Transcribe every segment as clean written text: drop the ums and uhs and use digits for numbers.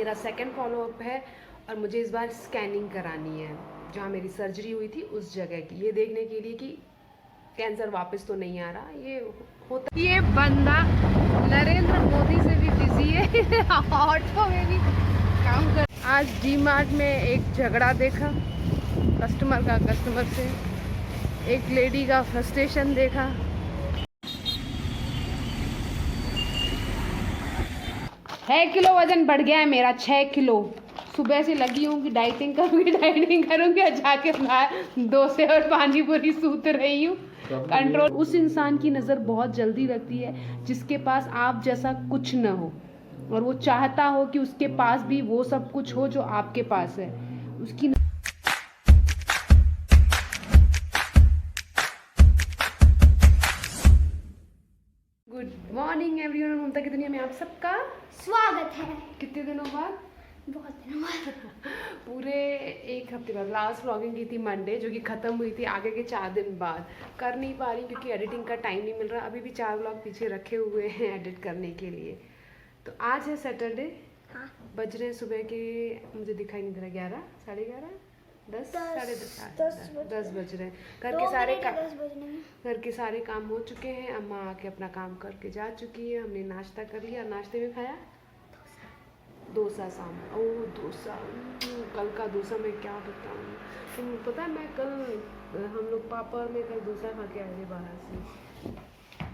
मेरा second follow up है और मुझे इस बार स्कैनिंग करानी है जहाँ मेरी सर्जरी हुई थी उस जगह की, ये देखने के लिए कि कैंसर वापस तो नहीं आ रहा। ये होता, ये बंदा नरेंद्र मोदी से भी बिजी है ऑटो में भी काम कर। आज डी मार्ट में एक झगड़ा देखा कस्टमर से, एक लेडी का फ्रस्ट्रेशन देखा। 6 किलो वजन बढ़ गया है मेरा, 6 किलो। सुबह से लगी हूँ कि डाइटिंग करूँगी और जाके डोसे और पानी पूरी सूत रही हूँ। कंट्रोल। उस इंसान की नज़र बहुत जल्दी रखती है जिसके पास आप जैसा कुछ न हो और वो चाहता हो कि उसके पास भी वो सब कुछ हो जो आपके पास है। उसकी गुड मॉर्निंग एवरीवन, ममता की दुनिया में आप सबका स्वागत है। कितने दिनों बाद? बहुत दिनों बाद। पूरे एक हफ्ते बाद। लास्ट व्लॉगिंग की थी मंडे, जो कि ख़त्म हुई थी आगे के 4 दिन बाद। कर नहीं पा रही क्योंकि एडिटिंग का टाइम नहीं मिल रहा। अभी भी 4 व्लॉग पीछे रखे हुए हैं एडिट करने के लिए। तो आज है सैटरडे। हाँ। बज रहे हैं सुबह के, मुझे दिखाई नहीं दे रहा, 11, साढ़े 11, 10, साढ़े 10 बज रहे हैं। घर के सारे काम हो चुके हैं। अम्मा आके अपना काम करके जा चुकी है। हमने नाश्ता कर लिया। नाश्ते में खाया डोसा सांभर। ओह डोसा, कल का डोसा मैं क्या बताऊँ। तुम पता है, मैं कल हम लोग पापा और मैं कल डोसा खा के आए थे बाहर से,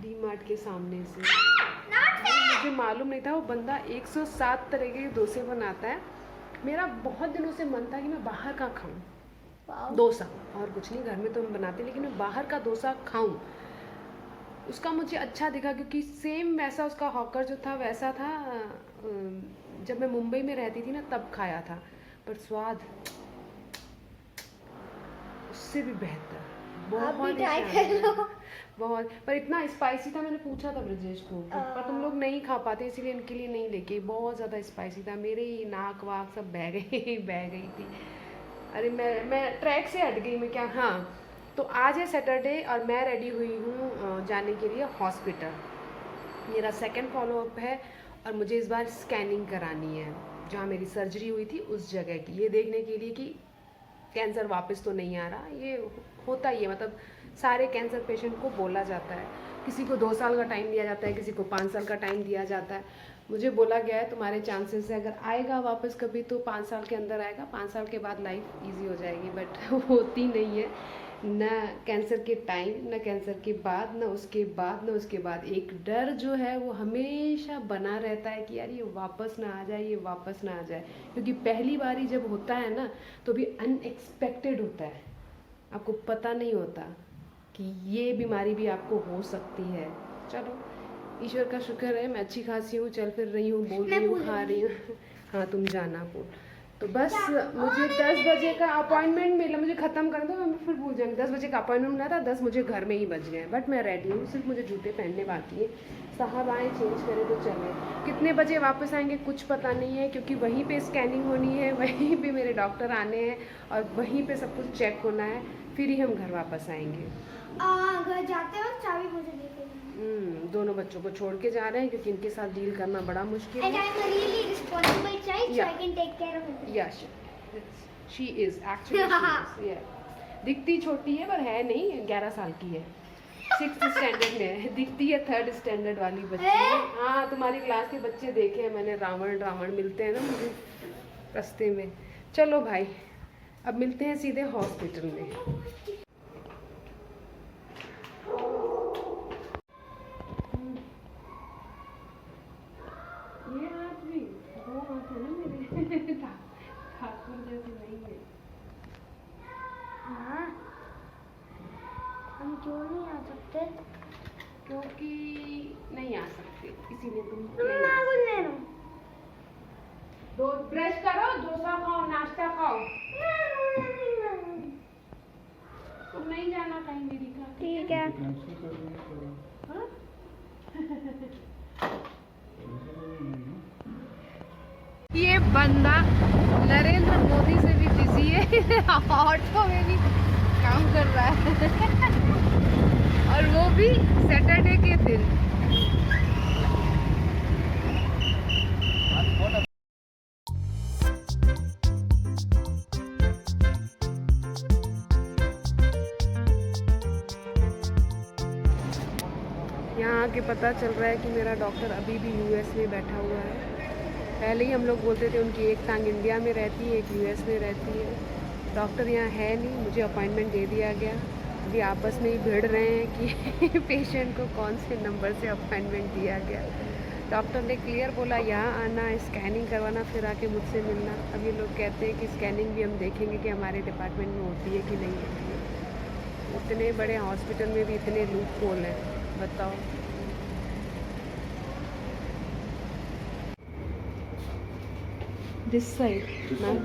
डी मार्ट के सामने से। मुझे मालूम नहीं था वो बंदा 107 तरह के डोसे बनाता है। मेरा बहुत दिनों से मन था कि मैं बाहर का खाऊं डोसा, और कुछ नहीं, घर में तो हम बनाते, लेकिन मैं बाहर का डोसा खाऊं। उसका मुझे अच्छा दिखा क्योंकि सेम वैसा उसका हॉकर जो था वैसा था जब मैं मुंबई में रहती थी ना, तब खाया था। पर स्वाद उससे भी बेहतर, बहुत। पर इतना स्पाइसी था, मैंने पूछा था ब्रजेश को, पर तुम लोग नहीं खा पाते इसीलिए इनके लिए नहीं लेके। बहुत ज़्यादा स्पाइसी था, मेरे ही नाक वाक सब बह गई थी। अरे मैं ट्रैक से हट गई मैं क्या। हाँ, तो आज है सैटरडे और मैं रेडी हुई हूँ जाने के लिए हॉस्पिटल। मेरा सेकंड फॉलोअप है और मुझे इस बार स्कैनिंग करानी है जहाँ मेरी सर्जरी हुई थी उस जगह की, ये देखने के लिए कि कैंसर वापस तो नहीं आ रहा। ये होता ही है, मतलब सारे कैंसर पेशेंट को बोला जाता है। किसी को 2 साल का टाइम दिया जाता है, किसी को 5 साल का टाइम दिया जाता है। मुझे बोला गया है तुम्हारे चांसेस है, अगर आएगा वापस कभी तो 5 साल के अंदर आएगा, 5 साल के बाद लाइफ ईजी हो जाएगी। बट होती नहीं है, न कैंसर के टाइम, न कैंसर के बाद, न उसके बाद, न उसके बाद। एक डर जो है वो हमेशा बना रहता है कि यार ये वापस ना आ जाए, ये वापस ना आ जाए। क्योंकि पहली बारी जब होता है ना तो भी अनएक्सपेक्टेड होता है, आपको पता नहीं होता कि ये बीमारी भी आपको हो सकती है। चलो ईश्वर का शुक्र है, मैं अच्छी खासी हूँ, चल फिर रही हूँ, बोल रही हूँ, खा रही हूँ। हाँ तुम जाना बोल। तो बस मुझे 10 बजे का अपॉइंटमेंट मिला, मुझे ख़त्म कर दो, मैं फिर भूल जाऊँगी। 10 बजे का अपॉइंटमेंट मिला था, 10 मुझे घर में ही बज गए। बट मैं रेडी हूँ, सिर्फ मुझे जूते पहनने बाकी है। साहब आए चेंज करें तो चले। कितने बजे वापस आएंगे कुछ पता नहीं है, क्योंकि वहीं पे स्कैनिंग होनी है, वहीं पे मेरे डॉक्टर आने हैं और वहीं पे सब कुछ चेक होना है, फिर ही हम घर वापस आएंगे। घर जाते वक्त चाबी मुझे दे देना। दोनों बच्चों को छोड़ के जा रहे हैं क्योंकि इनके साथ डील करना बड़ा मुश्किल है। And I'm a really responsible child, so I can take care of it. Yeah, she is actually, yeah. दिखती छोटी है पर है नहीं, 11 साल की है, 6th स्टैंडर्ड में है। दिखती है 3rd स्टैंडर्ड वाली बच्ची है। हाँ, तुम्हारी क्लास के बच्चे देखे हैं मैंने, रावण मिलते हैं ना मुझे रास्ते में। चलो भाई, अब मिलते हैं सीधे हॉस्पिटल में। ये हाथ भी 2 हाथ है ना मेरे, ठाकुर जैसे नहीं है। हाँ, हम क्यों नहीं आ सकते? क्योंकि नहीं आ सकते, इसीलिए तुम दो ब्रश करो, डोसा खाओ, नाश्ता खाओ। तुम नहीं जाना कहीं मेरी का, ठीक है। हाँ? ये बंदा नरेंद्र मोदी से भी बिजी है ऑटो में भी काम कर रहा है और वो भी सैटरडे के दिन। आके पता चल रहा है कि मेरा डॉक्टर अभी भी यूएस में बैठा हुआ है। पहले ही हम लोग बोलते थे उनकी एक टांग इंडिया में रहती है, एक यूएस में रहती है। डॉक्टर यहाँ है नहीं, मुझे अपॉइंटमेंट दे दिया गया। अभी आपस में ही भिड़ रहे हैं कि पेशेंट को कौन से नंबर से अपॉइंटमेंट दिया गया। डॉक्टर ने क्लियर बोला यहाँ आना, स्कैनिंग करवाना, फिर आके मुझसे मिलना। अब ये लोग कहते हैं कि स्कैनिंग भी हम देखेंगे कि हमारे डिपार्टमेंट में होती है कि नहीं होती है। इतने बड़े हॉस्पिटल में भी इतने लूप होल हैं, बताओ। This side ma'am.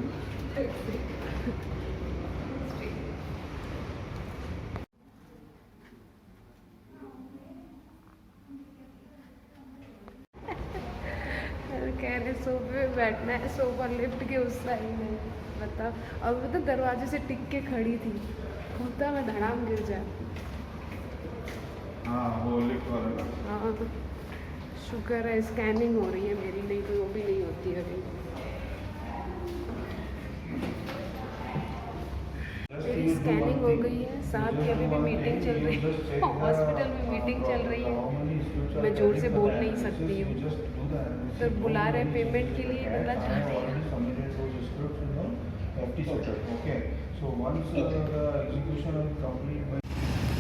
कह रहे सोफे पे बैठना है, सोफा लिफ्ट के उस साइड में, बताओ। और वो तो दरवाजे से टिक के खड़ी थी, खुलता मैं धड़ाम गिर जाए। हाँ वो लिफ्ट वाला। हाँ शुक्र है स्कैनिंग हो रही है मेरी, नहीं तो वो भी नहीं होती अभी। मेरी स्कैनिंग हो गई है, साथ की अभी भी मीटिंग चल रही है, हॉस्पिटल में मीटिंग चल रही है। मैं जोर से बोल नहीं सकती हूँ, तो बुला रहे पेमेंट के लिए, मतलब जा रही है।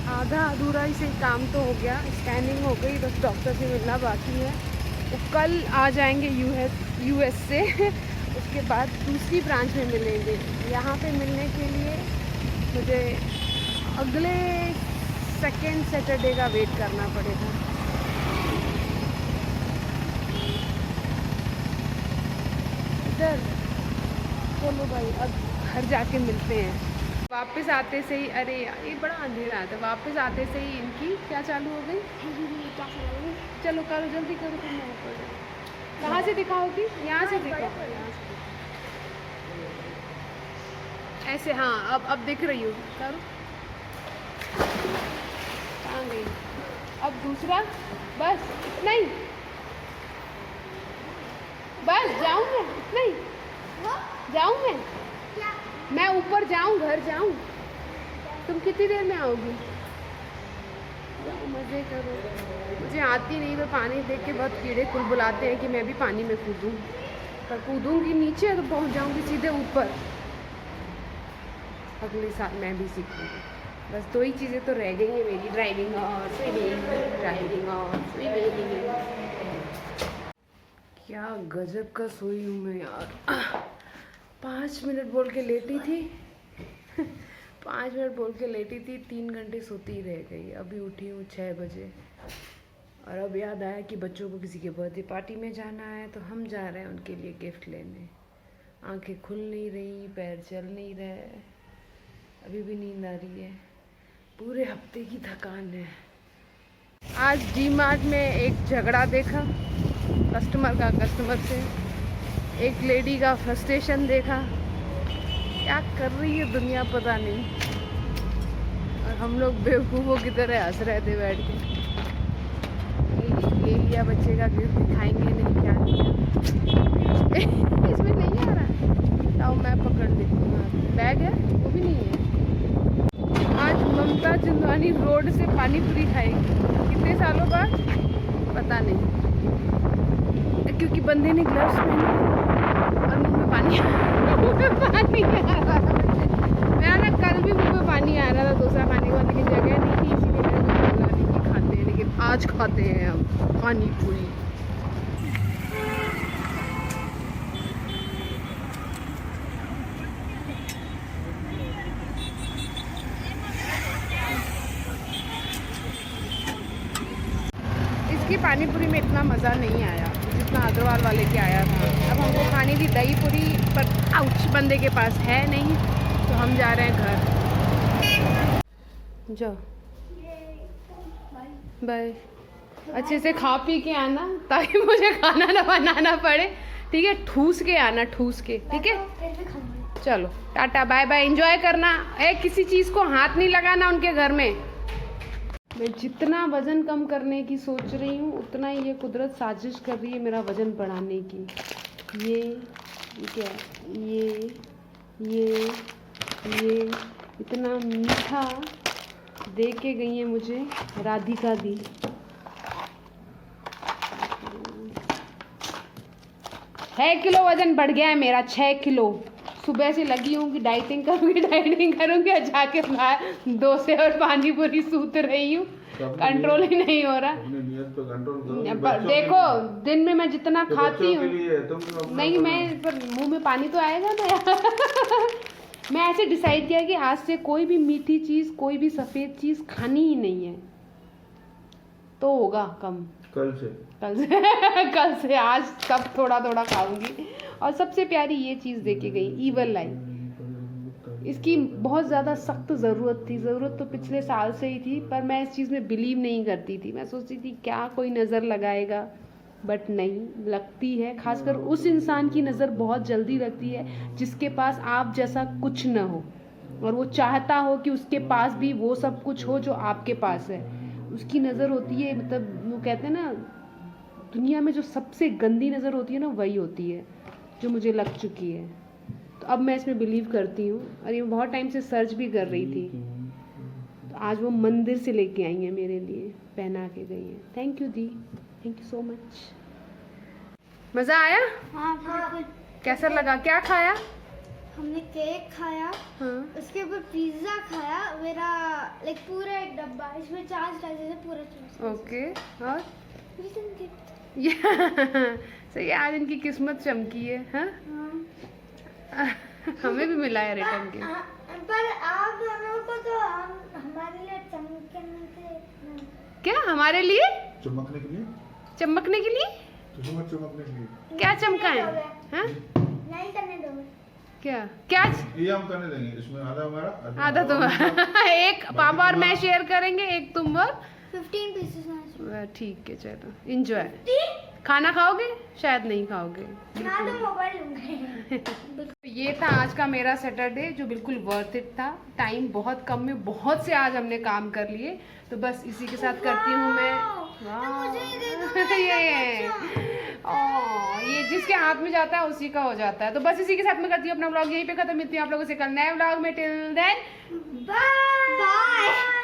आधा अधूरा ही से काम तो हो गया, स्कैनिंग हो गई, बस डॉक्टर से मिलना बाकी है। वो कल आ जाएंगे यूएस से उसके बाद दूसरी ब्रांच में मिलेंगे। यहाँ पे मिलने के लिए मुझे अगले सेकेंड सैटरडे का वेट करना पड़ेगा। इधर चलो भाई, अब घर जाके मिलते हैं। वापस आते से ही, अरे यार ये बड़ा अंधेरा था, वापस आते से ही इनकी क्या चालू हो गई। चलो करो, जल्दी करो, तुम मैं ऊपर जाओ। कहाँ से दिखाओगी? यहाँ से दिखाओ, ऐसे। हाँ अब दिख रही हो, करो। कहाँ गई? अब दूसरा, बस इतना ही, बस जाऊँ मैं, इतना ही जाऊँ मैं ऊपर जाऊँ, घर जाऊँ। तुम कितनी देर में आओगी? मज़े करो। मुझे आती नहीं, मैं पानी देख के बहुत कीड़े कुल बुलाते हैं कि मैं भी पानी में कूदूँ, पर कूदूँगी नीचे तो पहुँच जाऊँगी सीधे ऊपर। अगले साल मैं भी सीखूँगी। बस दो ही चीज़ें तो रह गई हैं मेरी, ड्राइविंग और स्विमिंग, ड्राइविंग और स्विमिंग। क्या गजब का सोई हूँ मैं यार। 5 मिनट बोल के लेटी थी 5 मिनट बोल के लेटी थी, 3 घंटे सोती ही रह गई। अभी उठी हूँ 6 बजे, और अब याद आया कि बच्चों को किसी के बर्थडे पार्टी में जाना है, तो हम जा रहे हैं उनके लिए गिफ्ट लेने। आंखें खुल नहीं रही, पैर चल नहीं रहे, अभी भी नींद आ रही है। पूरे हफ्ते की थकान है। आज डी मार्ट में एक झगड़ा देखा कस्टमर से, एक लेडी का फ्रस्ट्रेशन देखा। क्या कर रही है दुनिया पता नहीं, और हम लोग बेवकूफ़ों की तरह हंस रहे थे बैठ के। ले लिया बच्चे का गिफ्ट, दिखाएंगे नहीं क्या लिया। इसमें नहीं आ रहा, लाओ मैं पकड़ लेती हूँ। बैग है, वो भी नहीं है। आज ममता चंदवानी रोड से पानी पूरी खाएगी, कितने सालों बाद पता नहीं, क्योंकि बंदे ने ग्लव्स पहने और मुँह में पानी आ रहा था। मेरा ना कल भी मुँह में पानी आ रहा था डोसा खाने का, लेकिन जगह नहीं थी, इसीलिए मैंने बोला नहीं कि खाते हैं, लेकिन आज खाते हैं हम पानी पूरी। इसकी पानी पूरी में इतना मज़ा नहीं आया जितना अग्रवाल वाले के आया था। अब हमको खानी थी दही पूरी, पर आउच बंदे के पास है नहीं, तो हम जा रहे हैं घर। जाओ, बाय। अच्छे से खा पी के आना, ताकि मुझे खाना ना बनाना पड़े, ठीक है? ठूस के आना, ठूस के, ठीक है? चलो टाटा बाय बाय, एंजॉय करना। किसी चीज़ को हाथ नहीं लगाना उनके घर में। मैं जितना वज़न कम करने की सोच रही हूँ, उतना ही ये कुदरत साजिश कर रही है मेरा वज़न बढ़ाने की। ये क्या, ये इतना मीठा दे के गई है मुझे राधिका दी। 6 किलो वजन बढ़ गया है मेरा, 6 किलो। सुबह से लगी हूँ कि डाइटिंग करूँगी और जाके बाहर डोसे और पानी पूरी सूत रही हूँ, कंट्रोल ही नहीं हो रहा। अपनी नियत पे कंट्रोल करो। देखो दिन में मैं जितना खाती हूँ, नहीं मैं मैं पर मुंह में पानी तो आएगा ना यार। मैं ऐसे डिसाइड किया कि आज से कोई भी मीठी चीज़, कोई भी सफ़ेद चीज़ खानी ही नहीं है, तो होगा कम। कल से कल से आज सब थोड़ा थोड़ा खाऊंगी। और सबसे प्यारी ये चीज़ देके गई, ईवल लाई। इसकी बहुत ज़्यादा सख्त ज़रूरत थी, ज़रूरत तो पिछले साल से ही थी, पर मैं इस चीज़ में बिलीव नहीं करती थी। मैं सोचती थी क्या कोई नज़र लगाएगा, बट नहीं लगती है। खासकर उस इंसान की नज़र बहुत जल्दी लगती है जिसके पास आप जैसा कुछ न हो और वो चाहता हो कि उसके पास भी वो सब कुछ हो जो आपके पास है। उसकी नज़र होती है, मतलब वो कहते हैं ना, दुनिया में जो सबसे गंदी नज़र होती है ना, वही होती है जो मुझे लग चुकी है। तो अब मैं इसमें बिलीव करती हूँ और ये बहुत टाइम से सर्च भी कर रही थी, तो आज वो मंदिर से लेके आई हैं मेरे लिए, पहना के गई हैं। Thank you the, thank you so much. मज़ा आया? हाँ बिल्कुल। कैसा लगा? क्या खाया? हमने केक खाया, हाँ उसके ऊपर पिज्जा खाया, मेरा लाइक पूरा एक डब्बा, इसमें 4 स्लाइसेस है, पूरा 4। ओके। और रिटर्न गिफ्ट। सही है, आज इनकी किस्मत चमकी है। हाँ हमें भी मिला है रिटर्न गिफ्ट। पर आप दोनों को तो हमारे लिए चमकने के क्या हमारे लिए? चमकने के लिए, चमकने के लिए? चमकने के लिए क्या चमका है? हाँ? नहीं करने दोगे। क्या क्या? ये हम करने देंगे, इसमें आधा हमारा आधा तुम्हारा। एक पापा और मैं शेयर करेंगे, एक तुम और 15 पीसेस ना। ठीक है, चलो एंजॉय। खाना खाओगे? शायद नहीं खाओगे। ना तो मोबाइल लूंगा। ये था आज का मेरा सैटरडे, जो बिल्कुल वर्थ इट था। टाइम बहुत कम में बहुत से आज हमने काम कर लिए, तो बस इसी के साथ करती हूँ मैं। ये जिसके हाथ में जाता है उसी का हो जाता है। तो बस इसी के साथ मैं करती हूँ अपना व्लॉग यहीं पे खत्म। मिलती हूँ आप लोगों से कल नए व्लॉग में। Till then bye.